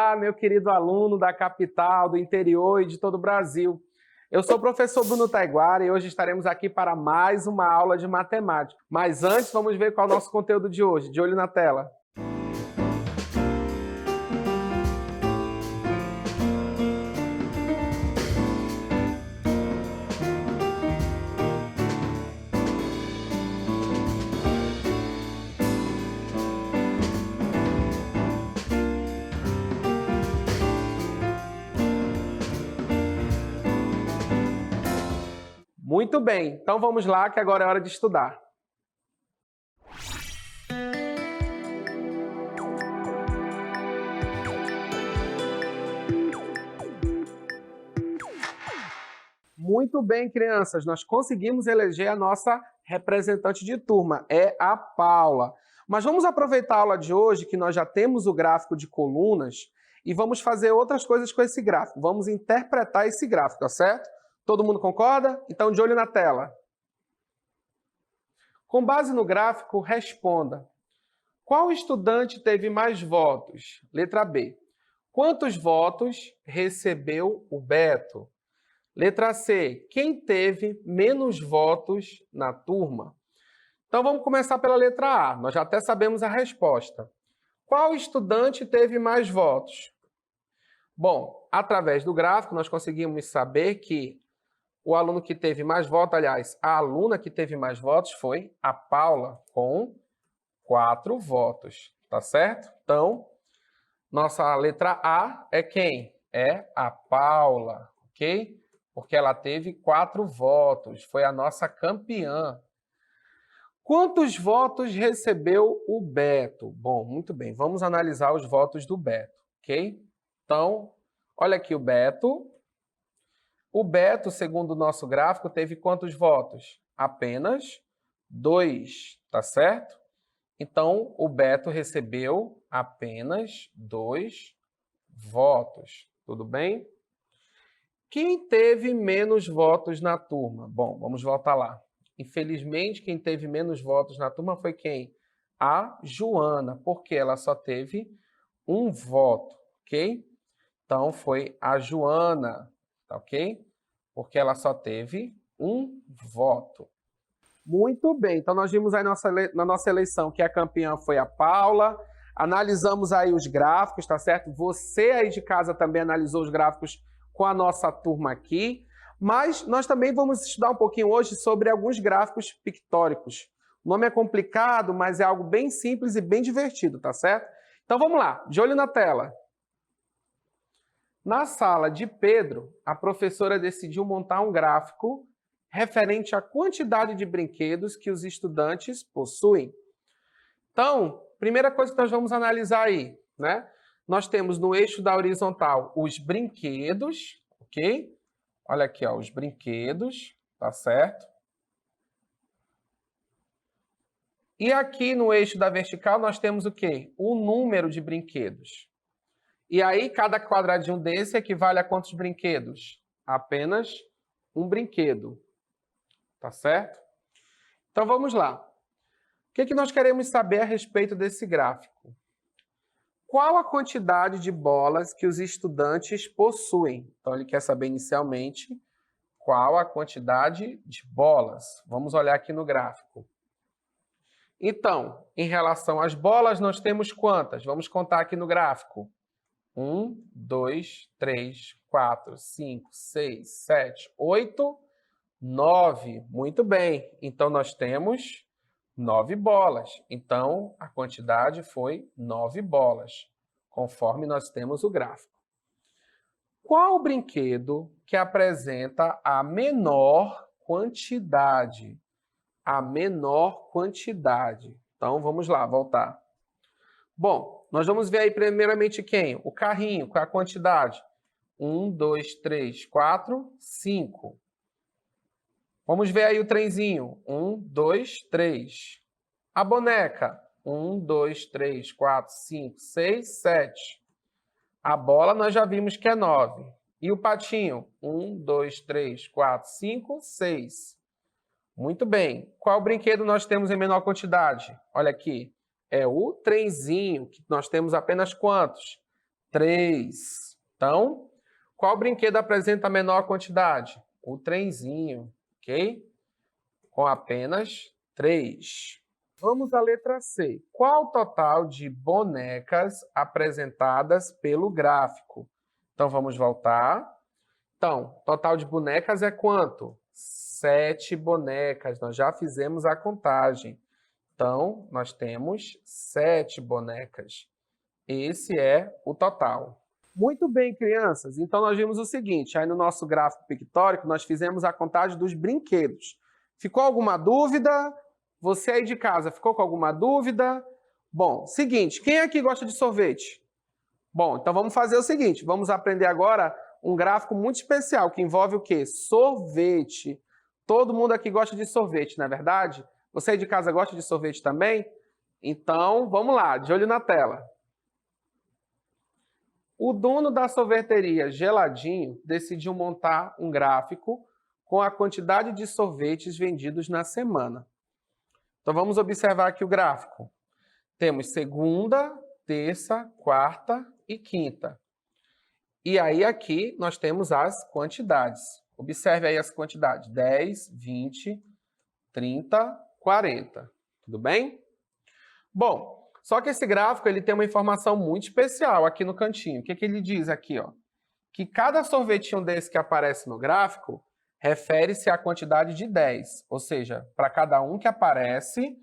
Olá, meu querido aluno da capital, do interior e de todo o Brasil. Eu sou o professor Bruno Taiguara e hoje estaremos aqui para mais uma aula de matemática. Mas antes, vamos ver qual é o nosso conteúdo de hoje. De olho na tela. Muito bem, então vamos lá que agora é hora de estudar. Muito bem, crianças, nós conseguimos eleger a nossa representante de turma, é a Paula. Mas vamos aproveitar a aula de hoje, que nós já temos o gráfico de colunas, e vamos fazer outras coisas com esse gráfico. Vamos interpretar esse gráfico, tá certo? Todo mundo concorda? Então, de olho na tela. Com base no gráfico, responda. Qual estudante teve mais votos? Letra B. Quantos votos recebeu o Beto? Letra C. Quem teve menos votos na turma? Então, vamos começar pela letra A. Nós já até sabemos a resposta. Qual estudante teve mais votos? Bom, através do gráfico, nós conseguimos saber que o aluno que teve mais votos, aliás, a aluna que teve mais votos foi a Paula, com 4 votos, tá certo? Então, nossa letra A é quem? É a Paula, ok? Porque ela teve 4 votos, foi a nossa campeã. Quantos votos recebeu o Beto? Bom, muito bem, vamos analisar os votos do Beto, ok? Então, olha aqui o Beto. O Beto, segundo o nosso gráfico, teve quantos votos? Apenas 2, tá certo? Então, o Beto recebeu apenas 2 votos, tudo bem? Quem teve menos votos na turma? Bom, vamos voltar lá. Infelizmente, quem teve menos votos na turma foi quem? A Joana, porque ela só teve 1 voto, ok? Então, foi a Joana, tá ok? Porque ela só teve 1 voto. Muito bem, então nós vimos aí na nossa eleição que a campeã foi a Paula, analisamos aí os gráficos, tá certo? Você aí de casa também analisou os gráficos com a nossa turma aqui, mas nós também vamos estudar um pouquinho hoje sobre alguns gráficos pictóricos. O nome é complicado, mas é algo bem simples e bem divertido, tá certo? Então vamos lá, de olho na tela. Na sala de Pedro, a professora decidiu montar um gráfico referente à quantidade de brinquedos que os estudantes possuem. Então, primeira coisa que nós vamos analisar aí, né? Nós temos no eixo da horizontal os brinquedos, ok? Olha aqui, ó, os brinquedos, tá certo? E aqui no eixo da vertical nós temos o quê? O número de brinquedos. E aí, cada quadradinho desse equivale a quantos brinquedos? Apenas um brinquedo. Tá certo? Então, vamos lá. O que nós queremos saber a respeito desse gráfico? Qual a quantidade de bolas que os estudantes possuem? Então, ele quer saber inicialmente qual a quantidade de bolas. Vamos olhar aqui no gráfico. Então, em relação às bolas, nós temos quantas? Vamos contar aqui no gráfico. 1, 2, 3, 4, 5, 6, 7, 8, 9. Muito bem. Então, nós temos 9 bolas. Então, a quantidade foi 9 bolas, conforme nós temos o gráfico. Qual o brinquedo que apresenta a menor quantidade? A menor quantidade. Então, vamos lá, voltar. Bom, nós vamos ver aí primeiramente quem? O carrinho, qual é a quantidade? 1, 2, 3, 4, 5. Vamos ver aí o trenzinho. 1, 2, 3. A boneca. 1, 2, 3, 4, 5, 6, 7. A bola nós já vimos que é 9. E o patinho? 1, 2, 3, 4, 5, 6. Muito bem. Qual brinquedo nós temos em menor quantidade? Olha aqui. É o trenzinho, que nós temos apenas quantos? 3. Então, qual brinquedo apresenta a menor quantidade? O trenzinho, ok? Com apenas 3. Vamos à letra C. Qual o total de bonecas apresentadas pelo gráfico? Então, vamos voltar. Então, total de bonecas é quanto? 7 bonecas. Nós já fizemos a contagem. Então, nós temos 7 bonecas. Esse é o total. Muito bem, crianças. Então, nós vimos o seguinte. Aí no nosso gráfico pictórico, nós fizemos a contagem dos brinquedos. Ficou alguma dúvida? Você aí de casa, ficou com alguma dúvida? Bom, seguinte. Quem aqui gosta de sorvete? Bom, então vamos fazer o seguinte. Vamos aprender agora um gráfico muito especial, que envolve o quê? Sorvete. Todo mundo aqui gosta de sorvete, não é verdade? Você aí de casa gosta de sorvete também? Então, vamos lá, de olho na tela. O dono da sorveteria Geladinho decidiu montar um gráfico com a quantidade de sorvetes vendidos na semana. Então, vamos observar aqui o gráfico. Temos segunda, terça, quarta e quinta. E aí aqui nós temos as quantidades. Observe aí as quantidades. 10, 20, 30, 40. Tudo bem? Bom, só que esse gráfico ele tem uma informação muito especial aqui no cantinho. O que ele diz aqui? Ó? Que cada sorvetinho desse que aparece no gráfico refere-se à quantidade de 10. Ou seja, para cada um que aparece,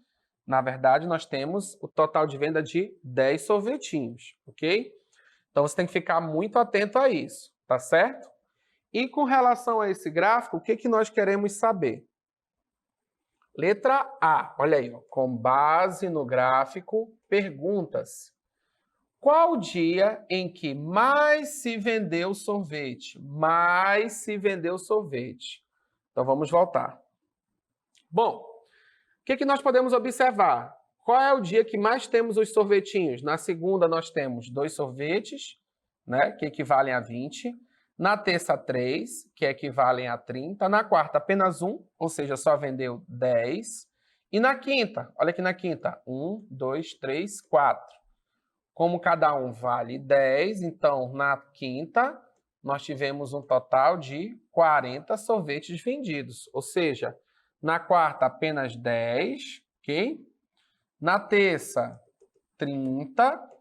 na verdade, nós temos o total de venda de 10 sorvetinhos, ok? Então, você tem que ficar muito atento a isso, tá certo? E com relação a esse gráfico, o que nós queremos saber? Letra A, olha aí, ó, com base no gráfico, pergunta-se: qual o dia em que mais se vendeu sorvete? Mais se vendeu sorvete. Então, vamos voltar. Bom, o que nós podemos observar? Qual é o dia que mais temos os sorvetinhos? Na segunda, nós temos 2 sorvetes, né, que equivalem a 20. Na terça, 3, que equivalem a 30. Na quarta, apenas 1, ou seja, só vendeu 10. E na quinta, olha aqui na quinta, 1, 2, 3, 4. Como cada um vale 10, então na quinta nós tivemos um total de 40 sorvetes vendidos. Ou seja, na quarta apenas 10, ok? Na terça, 30.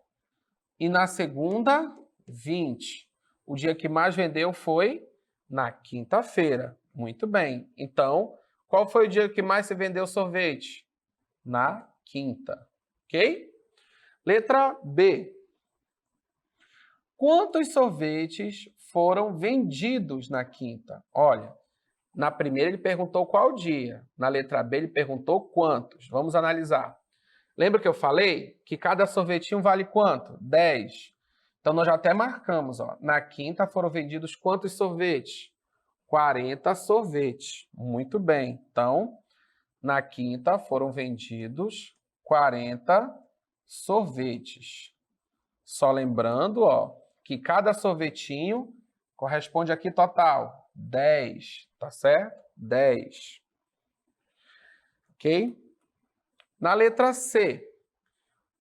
E na segunda, 20. O dia que mais vendeu foi na quinta-feira. Muito bem. Então, qual foi o dia que mais se vendeu sorvete? Na quinta. Ok? Letra B. Quantos sorvetes foram vendidos na quinta? Olha, na primeira ele perguntou qual dia. Na letra B ele perguntou quantos. Vamos analisar. Lembra que eu falei que cada sorvetinho vale quanto? 10. Então, nós já até marcamos. Ó. Na quinta foram vendidos quantos sorvetes? 40 sorvetes. Muito bem. Então, na quinta foram vendidos 40 sorvetes. Só lembrando, ó, que cada sorvetinho corresponde aqui total 10, tá certo? 10. Ok? Na letra C,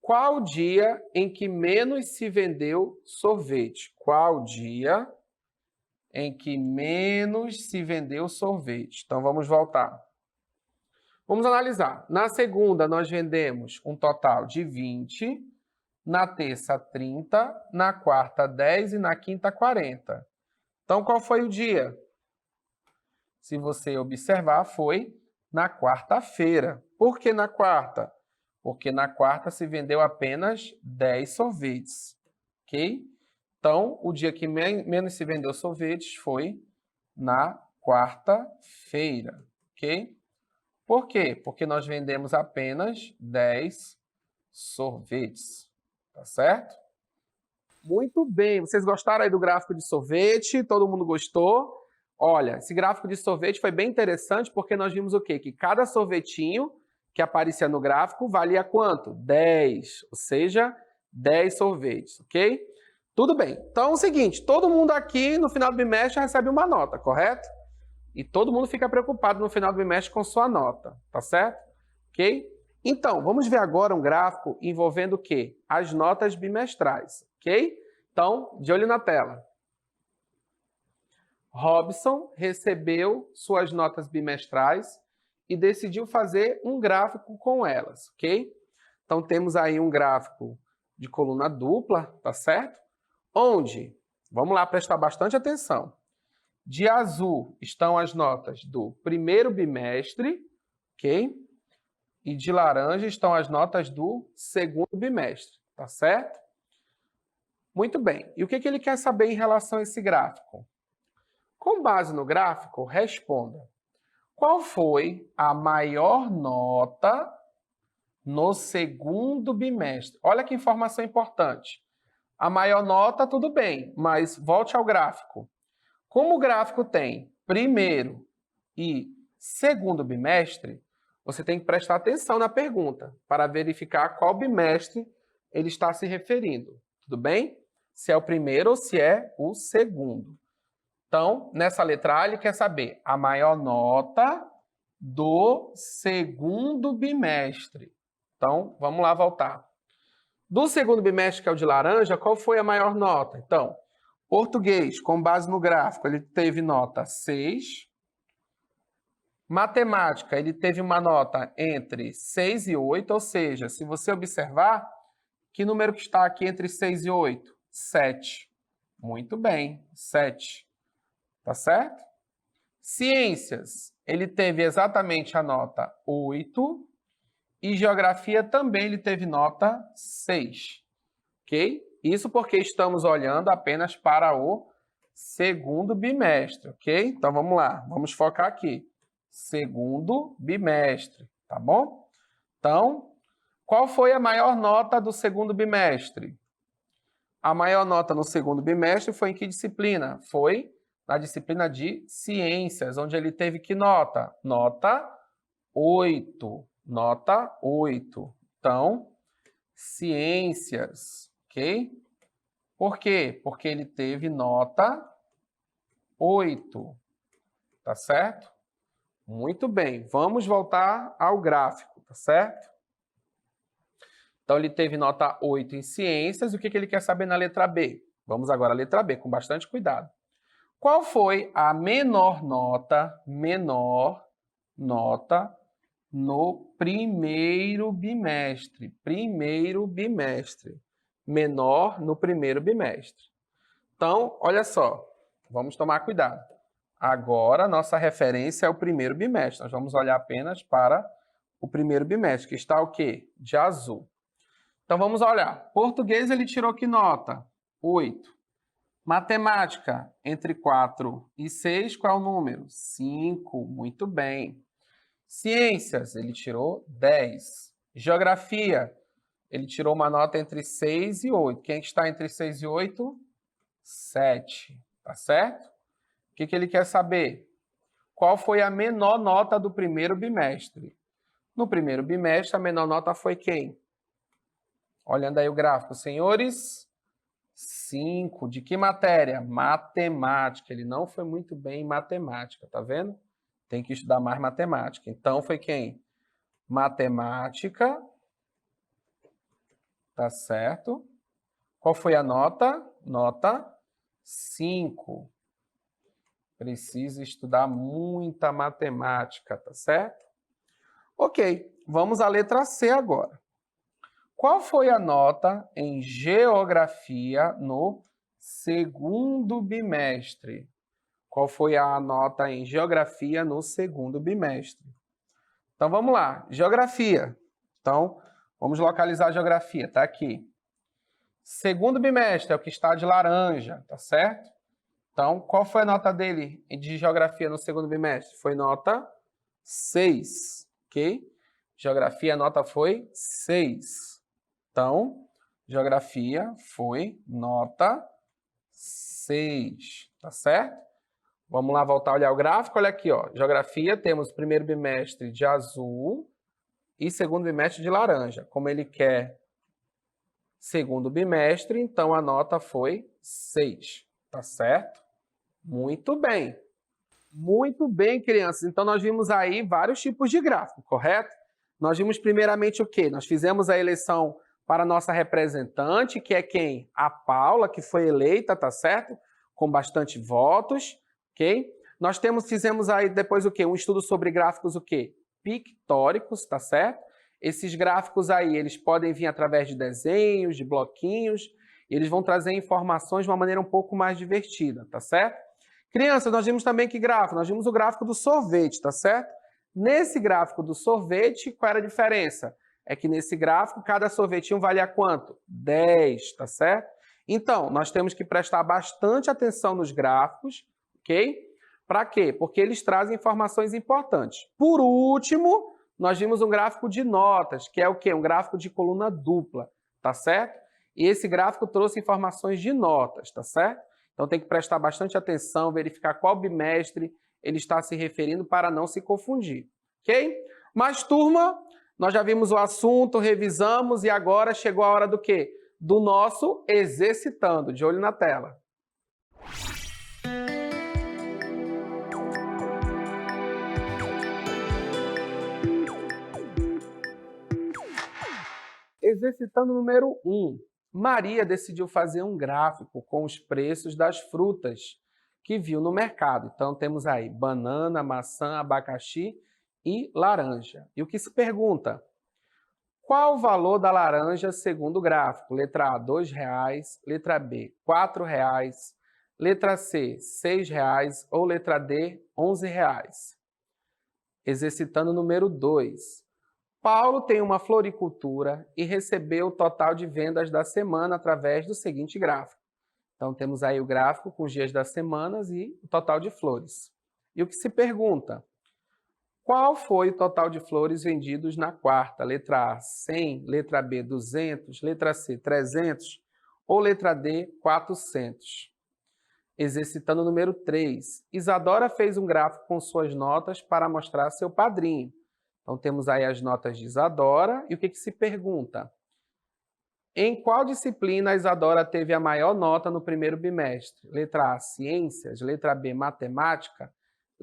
qual o dia em que menos se vendeu sorvete? Qual dia em que menos se vendeu sorvete? Então, vamos voltar. Vamos analisar. Na segunda, nós vendemos um total de 20. Na terça, 30. Na quarta, 10. E na quinta, 40. Então, qual foi o dia? Se você observar, foi na quarta-feira. Por que na quarta? Porque na quarta se vendeu apenas 10 sorvetes, ok? Então, o dia que menos se vendeu sorvetes foi na quarta-feira, ok? Por quê? Porque nós vendemos apenas 10 sorvetes, tá certo? Muito bem, vocês gostaram aí do gráfico de sorvete? Todo mundo gostou? Olha, esse gráfico de sorvete foi bem interessante porque nós vimos o quê? Que cada sorvetinho que aparecia no gráfico valia quanto? 10, ou seja, 10 sorvetes, ok? Tudo bem. Então é o seguinte, todo mundo aqui no final do bimestre recebe uma nota, correto? E todo mundo fica preocupado no final do bimestre com sua nota, tá certo? Ok? Então, vamos ver agora um gráfico envolvendo o quê? As notas bimestrais, ok? Então, de olho na tela. Robson recebeu suas notas bimestrais e decidiu fazer um gráfico com elas, ok? Então, temos aí um gráfico de coluna dupla, tá certo? Onde, vamos lá prestar bastante atenção, de azul estão as notas do primeiro bimestre, ok? E de laranja estão as notas do segundo bimestre, tá certo? Muito bem. E o que ele quer saber em relação a esse gráfico? Com base no gráfico, responda. Qual foi a maior nota no segundo bimestre? Olha que informação importante. A maior nota, tudo bem, mas volte ao gráfico. Como o gráfico tem primeiro e segundo bimestre, você tem que prestar atenção na pergunta para verificar qual bimestre ele está se referindo. Tudo bem? Se é o primeiro ou se é o segundo. Então, nessa letra A, ele quer saber a maior nota do segundo bimestre. Então, vamos lá voltar. Do segundo bimestre, que é o de laranja, qual foi a maior nota? Então, português, com base no gráfico, ele teve nota 6. Matemática, ele teve uma nota entre 6 e 8, ou seja, se você observar, que número que está aqui entre 6 e 8? 7. Muito bem, 7. Tá certo? Ciências, ele teve exatamente a nota 8. E geografia também ele teve nota 6. Ok? Isso porque estamos olhando apenas para o segundo bimestre, ok? Então vamos lá, vamos focar aqui. Segundo bimestre, tá bom? Então, qual foi a maior nota do segundo bimestre? A maior nota no segundo bimestre foi em que disciplina? Foi na disciplina de ciências, onde ele teve que nota? Nota 8. Nota 8. Então, ciências, ok? Por quê? Porque ele teve nota 8. Tá certo? Muito bem. Vamos voltar ao gráfico, tá certo? Então, ele teve nota 8 em ciências. O que ele quer saber na letra B? Vamos agora à letra B, com bastante cuidado. Qual foi a menor nota no primeiro bimestre? Primeiro bimestre. Menor no primeiro bimestre. Então, olha só, vamos tomar cuidado. Agora, nossa referência é o primeiro bimestre. Nós vamos olhar apenas para o primeiro bimestre, que está o quê? De azul. Então, vamos olhar. Português, ele tirou que nota? 8. Matemática, entre 4 e 6, qual é o número? 5. Muito bem. Ciências, ele tirou 10. Geografia, ele tirou uma nota entre 6 e 8. Quem está entre 6 e 8? 7. Tá certo? O que ele quer saber? Qual foi a menor nota do primeiro bimestre? No primeiro bimestre, a menor nota foi quem? Olhando aí o gráfico, senhores, 5. De que matéria? Matemática. Ele não foi muito bem em matemática, tá vendo? Tem que estudar mais matemática. Então, foi quem? Matemática. Tá certo. Qual foi a nota? Nota 5. Precisa estudar muita matemática, tá certo? Ok, vamos à letra C agora. Qual foi a nota em geografia no segundo bimestre? Qual foi a nota em geografia no segundo bimestre? Então, vamos lá. Geografia. Então, vamos localizar a geografia. Está aqui. Segundo bimestre é o que está de laranja, tá certo? Então, qual foi a nota dele de geografia no segundo bimestre? Foi nota 6, ok? Geografia, a nota foi 6. Então, geografia foi nota 6, tá certo? Vamos lá voltar a olhar o gráfico. Olha aqui, ó. Geografia, temos primeiro bimestre de azul e segundo bimestre de laranja. Como ele quer segundo bimestre, então a nota foi 6. Tá certo? Muito bem. Muito bem, crianças. Então, nós vimos aí vários tipos de gráfico, correto? Nós vimos primeiramente o quê? Nós fizemos a eleição para a nossa representante, que é quem? A Paula, que foi eleita, tá certo? Com bastante votos, ok? Nós fizemos aí depois o quê? Um estudo sobre gráficos o quê? Pictóricos, tá certo? Esses gráficos aí, eles podem vir através de desenhos, de bloquinhos, e eles vão trazer informações de uma maneira um pouco mais divertida, tá certo? Crianças, nós vimos também que gráfico? Nós vimos o gráfico do sorvete, tá certo? Nesse gráfico do sorvete, qual era a diferença? É que nesse gráfico, cada sorvetinho valia quanto? 10, tá certo? Então, nós temos que prestar bastante atenção nos gráficos, ok? Para quê? Porque eles trazem informações importantes. Por último, nós vimos um gráfico de notas, que é o quê? Um gráfico de coluna dupla, tá certo? E esse gráfico trouxe informações de notas, tá certo? Então tem que prestar bastante atenção, verificar qual bimestre ele está se referindo para não se confundir, ok? Mas, turma, nós já vimos o assunto, revisamos e agora chegou a hora do quê? Do nosso exercitando, de olho na tela. Exercitando número 1. Maria decidiu fazer um gráfico com os preços das frutas que viu no mercado. Então, temos aí banana, maçã, abacaxi e laranja. E o que se pergunta? Qual o valor da laranja segundo o gráfico? Letra A, R$ 2,00, letra B, R$ 4,00, letra C, R$ 6,00 ou letra D, R$ 11,00? Exercitando número 2. Paulo tem uma floricultura e recebeu o total de vendas da semana através do seguinte gráfico. Então, temos aí o gráfico com os dias das semanas e o total de flores. E o que se pergunta? Qual foi o total de flores vendidos na quarta? Letra A, 100, letra B, 200, letra C, 300 ou letra D, 400? Exercitando o número 3. Isadora fez um gráfico com suas notas para mostrar seu padrinho. Então, temos aí as notas de Isadora. E o que se pergunta? Em qual disciplina a Isadora teve a maior nota no primeiro bimestre? Letra A, Ciências. Letra B, Matemática.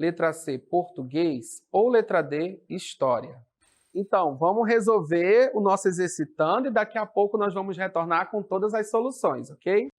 Letra C, Português. Ou letra D, História. Então, vamos resolver o nosso exercitando e daqui a pouco nós vamos retornar com todas as soluções, ok?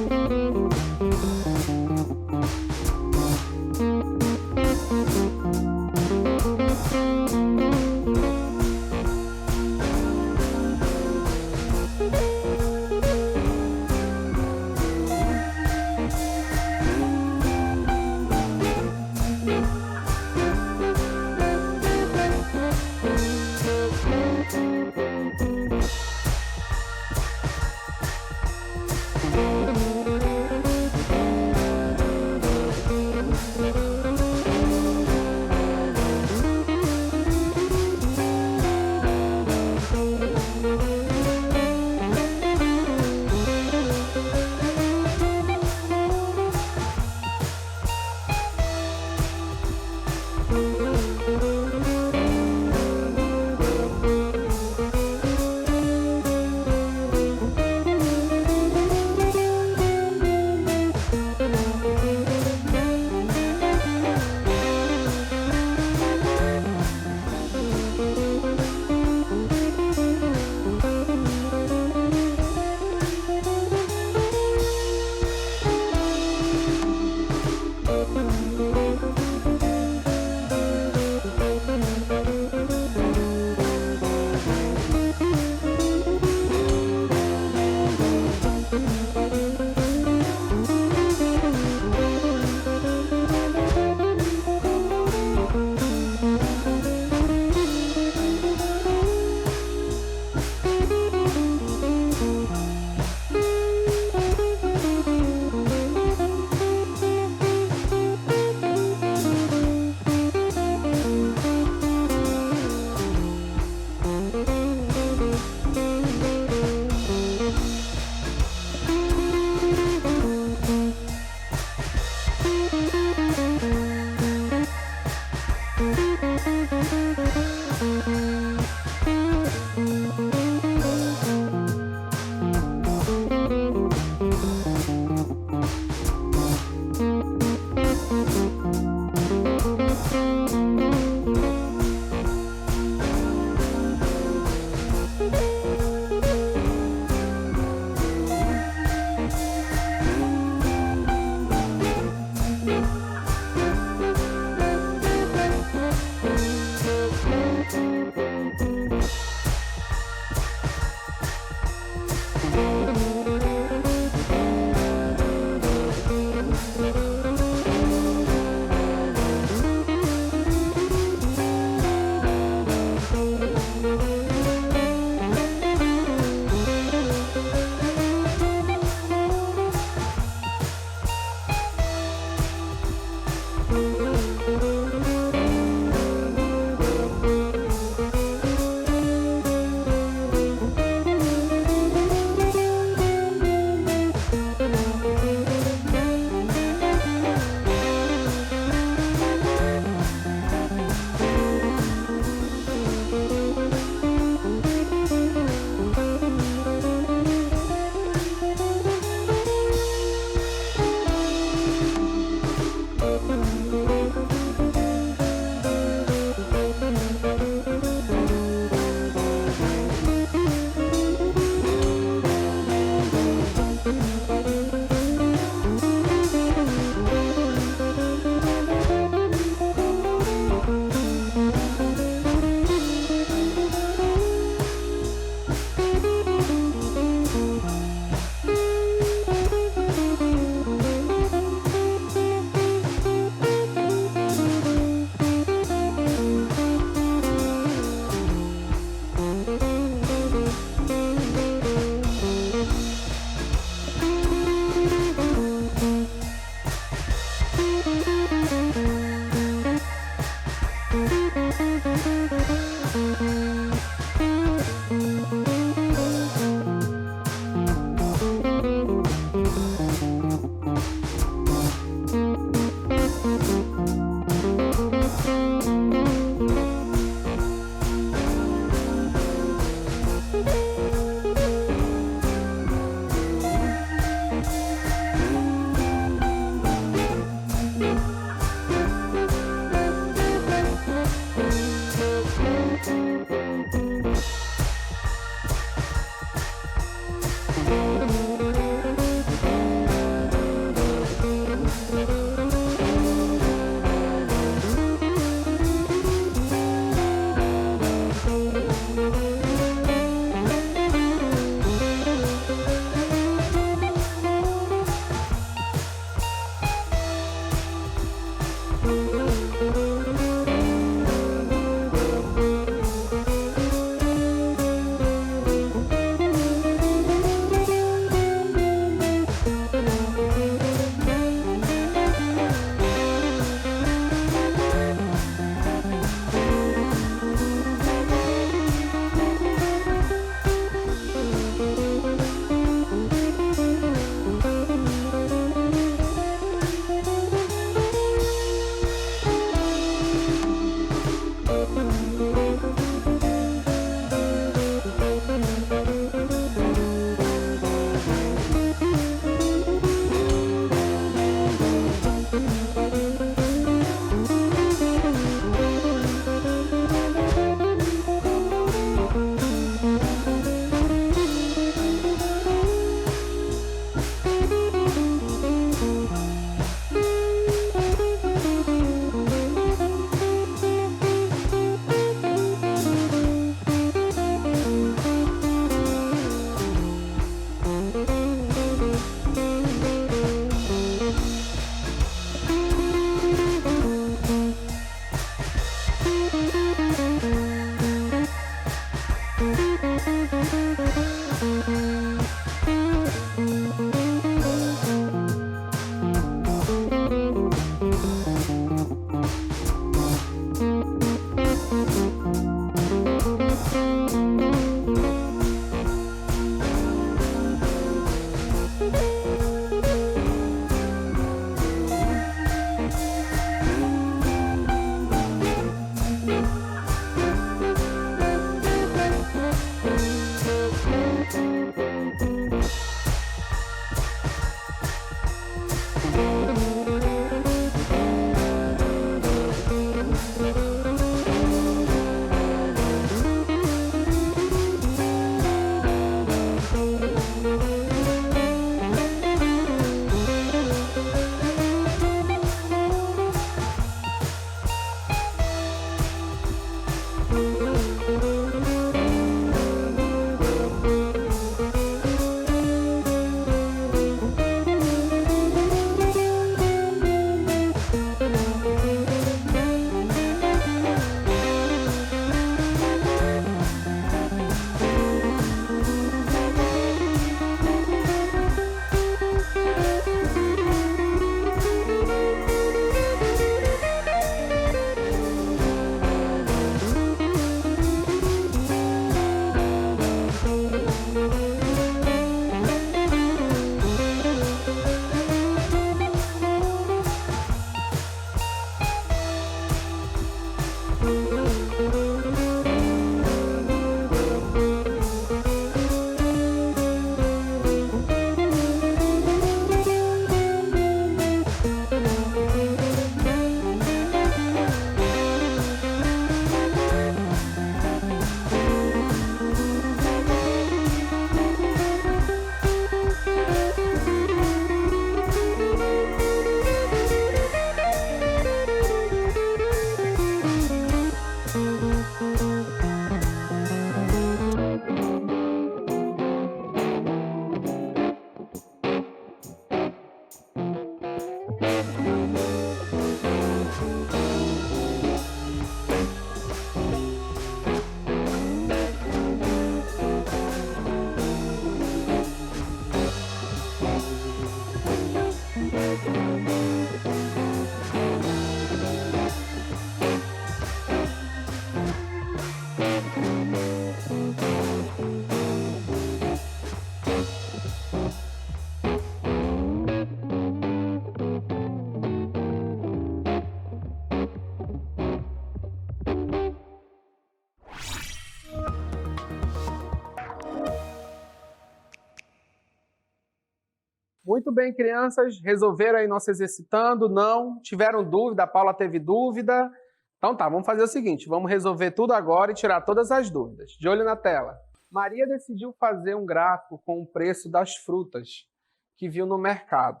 Muito bem, crianças. Resolveram aí nosso exercitando? Não? Tiveram dúvida? A Paula teve dúvida? Então tá, vamos fazer o seguinte, vamos resolver tudo agora e tirar todas as dúvidas. De olho na tela. Maria decidiu fazer um gráfico com o preço das frutas que viu no mercado.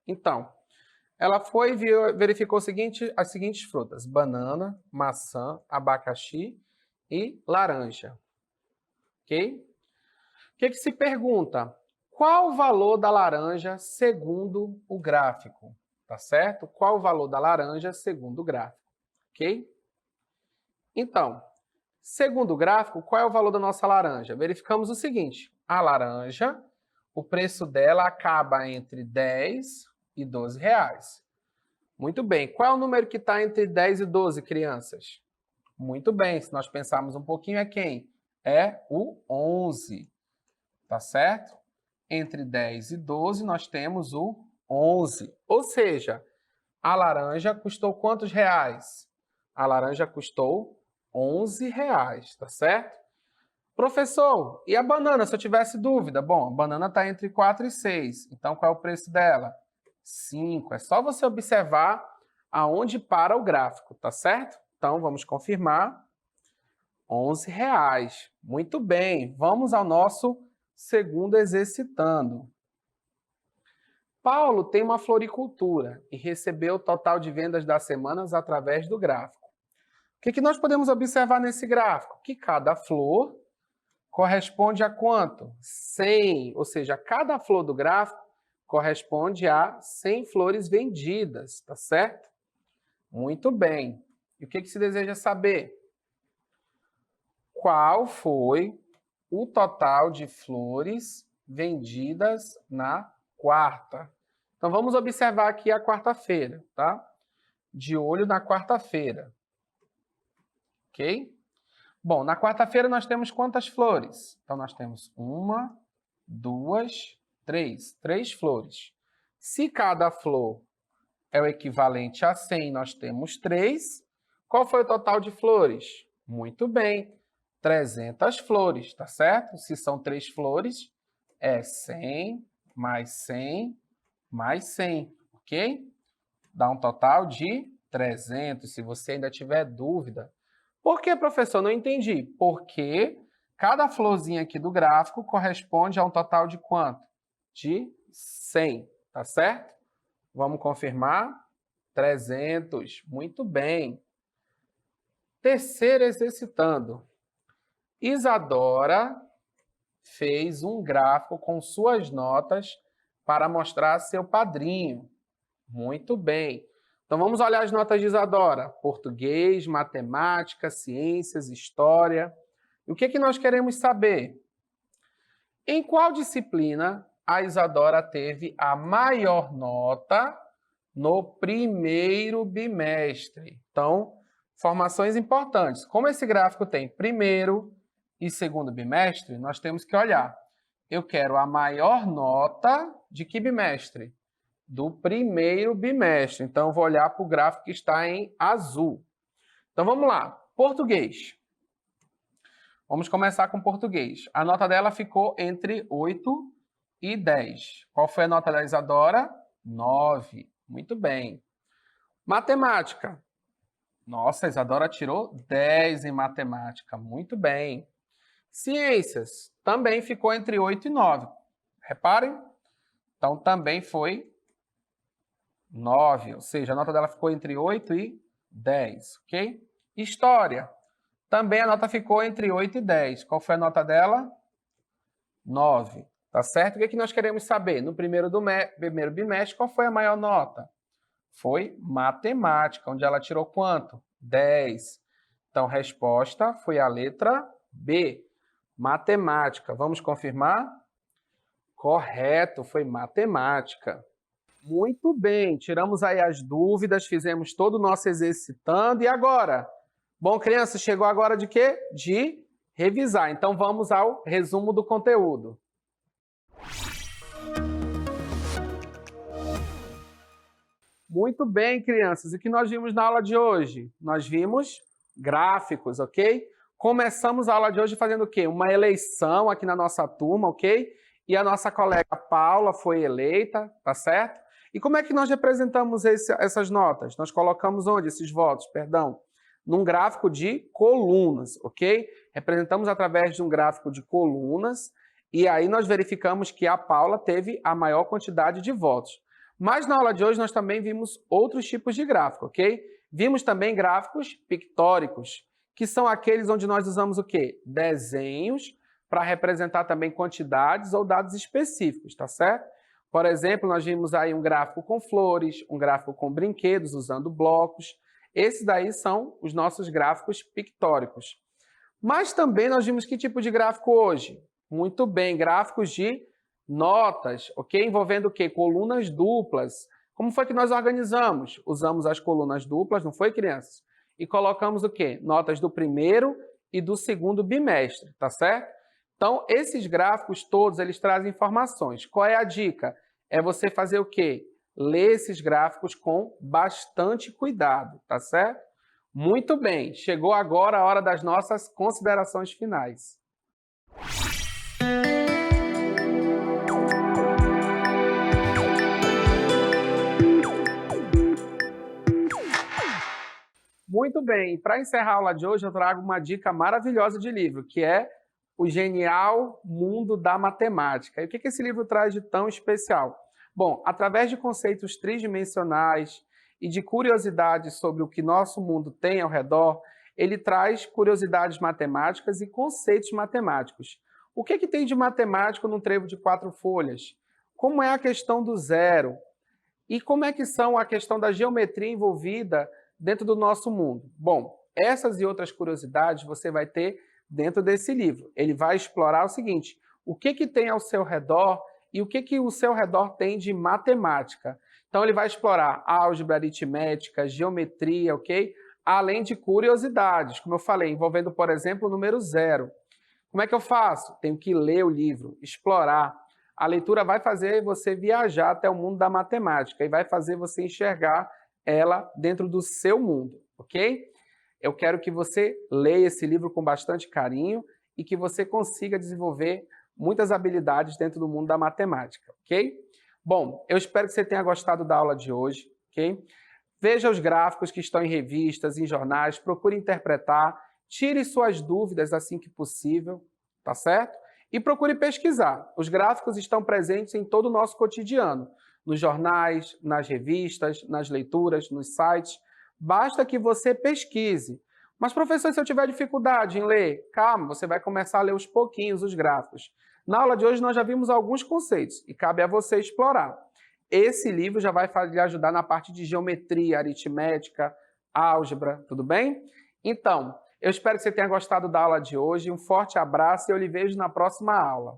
Então, ela foi e verificou as seguintes frutas: banana, maçã, abacaxi e laranja. Ok? O que se pergunta? Qual o valor da laranja segundo o gráfico? Tá certo? Qual o valor da laranja segundo o gráfico? Ok? Então, segundo o gráfico, qual é o valor da nossa laranja? Verificamos o seguinte: a laranja, o preço dela acaba entre 10 e 12 reais. Muito bem. Qual é o número que está entre 10 e 12, crianças? Muito bem. Se nós pensarmos um pouquinho, é quem? É o 11. Tá certo? Entre 10 e 12, nós temos o 11. Ou seja, a laranja custou quantos reais? A laranja custou 11 reais, tá certo? Professor, e a banana, se eu tivesse dúvida? Bom, a banana está entre 4 e 6. Então, qual é o preço dela? 5. É só você observar aonde para o gráfico, tá certo? Então, vamos confirmar. 11 reais. Muito bem. Vamos ao nosso segundo exercitando. Paulo tem uma floricultura e recebeu o total de vendas das semanas através do gráfico. O que nós podemos observar nesse gráfico? Que cada flor corresponde a quanto? 100, ou seja, cada flor do gráfico corresponde a 100 flores vendidas, tá certo? Muito bem. E o que se deseja saber? Qual foi o total de flores vendidas na quarta? Então, vamos observar aqui a quarta-feira, tá? De olho na quarta-feira. Ok? Bom, na quarta-feira nós temos quantas flores? Então, nós temos 1, 2, 3. 3 flores. Se cada flor é o equivalente a 100, nós temos 3. Qual foi o total de flores? Muito bem, 300 flores, tá certo? Se são 3 flores, é 100 mais 100 mais 100, ok? Dá um total de 300, se você ainda tiver dúvida. Por que, professor? Não entendi. Porque cada florzinha aqui do gráfico corresponde a um total de quanto? De 100, tá certo? Vamos confirmar? 300. Muito bem. Terceiro exercitando. Isadora fez um gráfico com suas notas para mostrar a seu padrinho. Muito bem. Então, vamos olhar as notas de Isadora. Português, matemática, ciências, história. E o que nós queremos saber? Em qual disciplina a Isadora teve a maior nota no primeiro bimestre? Então, informações importantes. Como esse gráfico tem primeiro e segundo bimestre, nós temos que olhar. Eu quero a maior nota de que bimestre? Do primeiro bimestre. Então, eu vou olhar para o gráfico que está em azul. Então, vamos lá. Português. Vamos começar com português. A nota dela ficou entre 8 e 10. Qual foi a nota da Isadora? 9. Muito bem. Matemática. Nossa, a Isadora tirou 10 em matemática. Muito bem. Ciências. Também ficou entre 8 e 9. Reparem. Então, também foi 9, ou seja, a nota dela ficou entre 8 e 10, ok? História. Também a nota ficou entre 8 e 10. Qual foi a nota dela? 9, tá certo? O que nós queremos saber? No primeiro bimestre, qual foi a maior nota? Foi matemática, onde ela tirou quanto? 10. Então, resposta foi a letra B. Matemática. Vamos confirmar? Correto, foi matemática. Muito bem, tiramos aí as dúvidas, fizemos todo o nosso exercitando. E agora? Bom, crianças, chegou agora de quê? De revisar. Então, vamos ao resumo do conteúdo. Muito bem, crianças. E o que nós vimos na aula de hoje? Nós vimos gráficos, ok? Começamos a aula de hoje fazendo o quê? Uma eleição aqui na nossa turma, ok? e a nossa colega Paula foi eleita, tá certo? E como é que nós representamos essas notas? Nós colocamos onde esses votos, perdão? Num gráfico de colunas, ok? Representamos através de um gráfico de colunas e aí nós verificamos que a Paula teve a maior quantidade de votos. Mas na aula de hoje nós também vimos outros tipos de gráfico, ok? Vimos também gráficos pictóricos, que são aqueles onde nós usamos o quê? Desenhos para representar também quantidades ou dados específicos, tá certo? Por exemplo, nós vimos aí um gráfico com flores, um gráfico com brinquedos usando blocos. Esses daí são os nossos gráficos pictóricos. Mas também nós vimos que tipo de gráfico hoje? Muito bem, gráficos de notas, ok? Envolvendo o quê? Colunas duplas. Como foi que nós organizamos? Usamos as colunas duplas, não foi, crianças? E colocamos o quê? Notas do primeiro e do segundo bimestre, tá certo? Então, esses gráficos todos, eles trazem informações. Qual é a dica? É você fazer o quê? Ler esses gráficos com bastante cuidado, tá certo? Muito bem, chegou agora a hora das nossas considerações finais. Muito bem, para encerrar a aula de hoje eu trago uma dica maravilhosa de livro, que é O Genial Mundo da Matemática. E o que esse livro traz de tão especial? Bom, através de conceitos tridimensionais e de curiosidades sobre o que nosso mundo tem ao redor, ele traz curiosidades matemáticas e conceitos matemáticos. O que tem de matemático num trevo de 4 folhas? Como é a questão do zero? E como é que são a questão da geometria envolvida dentro do nosso mundo? Bom, essas e outras curiosidades você vai ter dentro desse livro. Ele vai explorar o seguinte: o que tem ao seu redor e o que o seu redor tem de matemática. Então ele vai explorar álgebra, aritmética, geometria, ok? Além de curiosidades, como eu falei, envolvendo, por exemplo, o número zero. Como é que eu faço? Tenho que ler o livro, explorar. A leitura vai fazer você viajar até o mundo da matemática e vai fazer você enxergar ela dentro do seu mundo, ok? Eu quero que você leia esse livro com bastante carinho e que você consiga desenvolver muitas habilidades dentro do mundo da matemática, ok? Bom, eu espero que você tenha gostado da aula de hoje, ok? Veja os gráficos que estão em revistas, em jornais, procure interpretar, tire suas dúvidas assim que possível, tá certo? E procure pesquisar. Os gráficos estão presentes em todo o nosso cotidiano, nos jornais, nas revistas, nas leituras, nos sites. Basta que você pesquise. Mas, professor, se eu tiver dificuldade em ler, calma, você vai começar a ler aos pouquinhos os gráficos. Na aula de hoje nós já vimos alguns conceitos e cabe a você explorar. Esse livro já vai lhe ajudar na parte de geometria, aritmética, álgebra, tudo bem? Então, eu espero que você tenha gostado da aula de hoje. Um forte abraço e eu lhe vejo na próxima aula.